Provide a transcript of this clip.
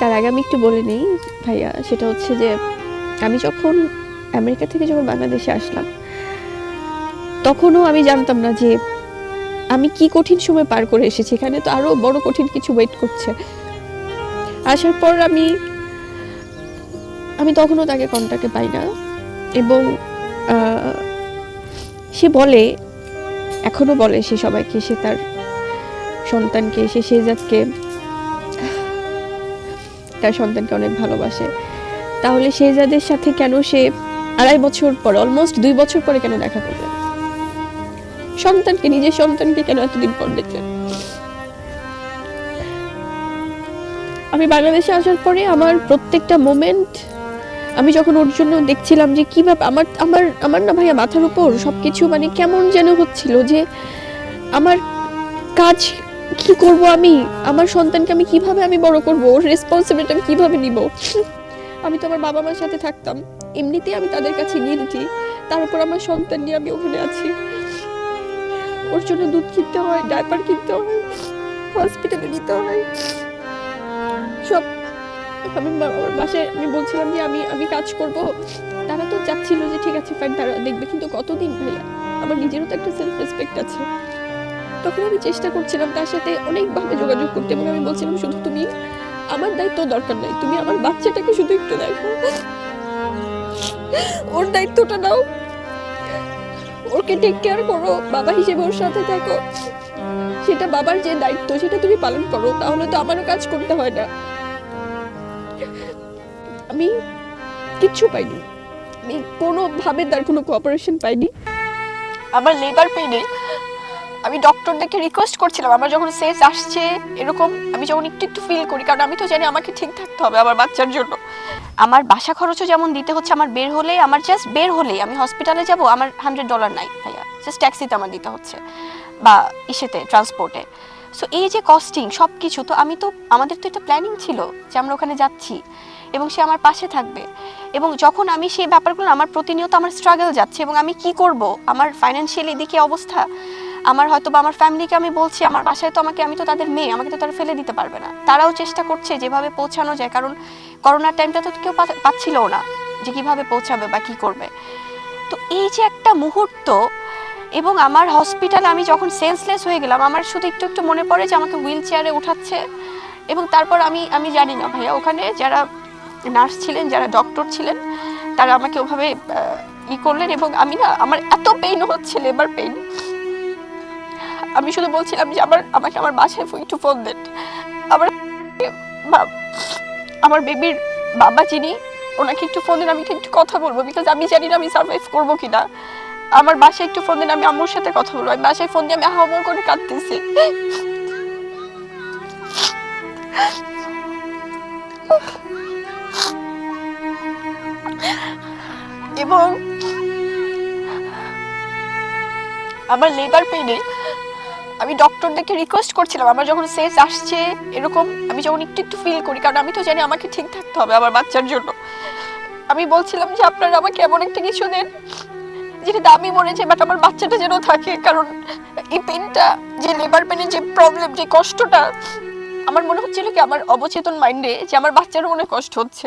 তার আগে আমি একটু বলে নিই ভাইয়া, সেটা হচ্ছে যে আমি যখন আমেরিকা থেকে যখন বাংলাদেশে আসলাম, তখনও আমি জানতাম না যে আমি কি কঠিন সময় পার করে এসেছি। এখানে তো আরো বড় কঠিন কিছু ওয়েট করছে। আসার পর আমি তখনও তাকে কন্টাক্টে পাই না, এবং সে বলে, এখনো বলে সে সবাইকে, সে তার সন্তানকে, সে শেহজাদকে, তার সন্তানকে অনেক ভালোবাসে। তাহলে শেহজাদের সাথে কেন সে 2.5 বছর পরে, অলমোস্ট 2 বছর পরে কেন দেখা করলেন? সন্তানকে, নিজের সন্তানকে কেন এতদিন পর দেখলেন? আমি বাংলাদেশে আসার পরে আমার প্রত্যেকটা মোমেন্ট, আমি যখন ওর জন্য দেখছিলাম যে কিভাবে আমার আমার আমার না ভাইয়া মাথার উপর সবকিছু মানে কেমন যেন হচ্ছিল, যে আমার কাজ কি করব, আমি আমার সন্তানকে আমি কিভাবে আমি বড় করব, ওর রেসপন্সিবিলিটি আমি কিভাবে নিব। আমি তো আমার বাবা মার সাথে থাকতাম, এমনিতেই আমি তাদের কাছে গিয়েছি, তার উপর আমার সন্তান নিয়ে আমি ওখানে আছি। ওর জন্য দুধ কিনতে হয়, ডায়পার কিনতে হয়, হসপিটালে নিতে হয় সব। আমি আমার বাসায় আমি বলছিলাম যে আমি কাজ করব, তারা তো চাচ্ছিল যে ঠিক আছে ফাইন, তারা দেখবে, কিন্তু কতদিন ভাইয়া, আমার নিজেরও তো একটা সেলফ রেসপেক্ট আছে। তখন আমি চেষ্টা করছিলাম তার সাথে অনেকভাবে যোগাযোগ করতে, এবং আমি বলছিলাম শুধু তুমি, আমার দায়িত্ব দরকার নাই, তুমি আমার বাচ্চাটাকে শুধু একটু দেখো, ওর দায়িত্বটা নাও, ওকে টেক কেয়ার করো, বাবা হিসেবে ওর সাথে থাকো, সেটা বাবার যে দায়িত্ব সেটা তুমি পালন করো, তাহলে তো আমারও কাজ করতে হয় না। আমি কিচ্ছু পাইনি, আমি কোনোভাবে তার কোনো কোঅপারেশন পাইনি। আমার লেবার পেইনে আমি ডক্টরদেরকে রিকোয়েস্ট করছিলাম, আমার যখন সেন্স আসছে এরকম, আমি যখন একটু একটু ফিল করি, কারণ আমি তো জানি আমাকে ঠিক থাকতে হবে আমার বাচ্চার জন্য। আমার বাসা খরচও যেমন দিতে হচ্ছে, আমার জাস্ট বের হলেই আমি হসপিটালে যাব, আমার $100 নাই ভাইয়া, জাস্ট ট্যাক্সিতে আমার দিতে হচ্ছে, বা ইসেতে ট্রান্সপোর্টে। সো এই যে কস্টিং সব কিছু, তো আমাদের তো একটা প্ল্যানিং ছিল যে আমরা ওখানে যাচ্ছি এবং সে আমার পাশে থাকবে। এবং যখন আমি সেই ব্যাপারগুলো, আমার প্রতিনিয়ত আমার স্ট্রাগল যাচ্ছে, এবং আমি কি করব, আমার ফাইন্যান্সিয়াল এদিকে অবস্থা, আমার হয়তো বা আমার ফ্যামিলিকে আমি বলছি, আমার বাসায় তো আমি তো তাদের মেয়ে, আমাকে তো তারা ফেলে দিতে পারবে না, তারাও চেষ্টা করছে যেভাবে পৌঁছানো যায়, কারণ করোনার টাইমটা তো কেউ পাচ্ছিলও না যে কিভাবে পৌঁছাবে বা কি করবে। তো এই যে একটা মুহূর্ত, এবং আমার হসপিটালে আমি যখন সেন্সলেস হয়ে গেলাম, আমার শুধু একটু একটু মনে পড়ে যে আমাকে হুইল চেয়ারে উঠাচ্ছে, এবং তারপর আমি জানি না ভাইয়া, ওখানে যারা নার্স ছিলেন, যারা ডক্টর ছিলেন, তারা আমাকে ওভাবে করলেন, এবং আমি না, আমার এত পেইন হচ্ছে, লেবার পেইন, আমি শুধু বলছিলাম যে আমাকে আমার বাসায় একটু ফোন দেন, আমার বেবির বাবা যিনি, ওনাকে একটু ফোন দেন, আমি একটু কথা বলবো, বিকজ আমি জানি না আমি সার্ভাইভ করবো কিনা। আমার বাসায় একটু ফোন দেন, আমি আম্মুর সাথে কথা বলবো। আমি বাসায় ফোন দিয়ে আমি হাওয়া করে কাঁদতেছি, এবং আমার লেবার পেইনে আমি ডক্টরদেরকে রিকোয়েস্ট করছিলাম, আমার যখন সেন্স আসছে এরকম, আমি যখন একটু একটু ফিল করি, কারণ আমি তো জানি আমাকে ঠিক থাকতে হবে আমার বাচ্চার জন্য, আমি বলছিলাম যে আপনারা আমাকে এমন একটা কিছু দেন যেটা দামি মরে যায়, বাট আমার বাচ্চাটা যেন থাকে। কারণ এই পেনটা, যে লেবার পেনের যে প্রবলেম, যে কষ্টটা, আমার মনে হচ্ছিল কি আমার অবচেতন মাইন্ডে যে আমার বাচ্চারও মনে কষ্ট হচ্ছে।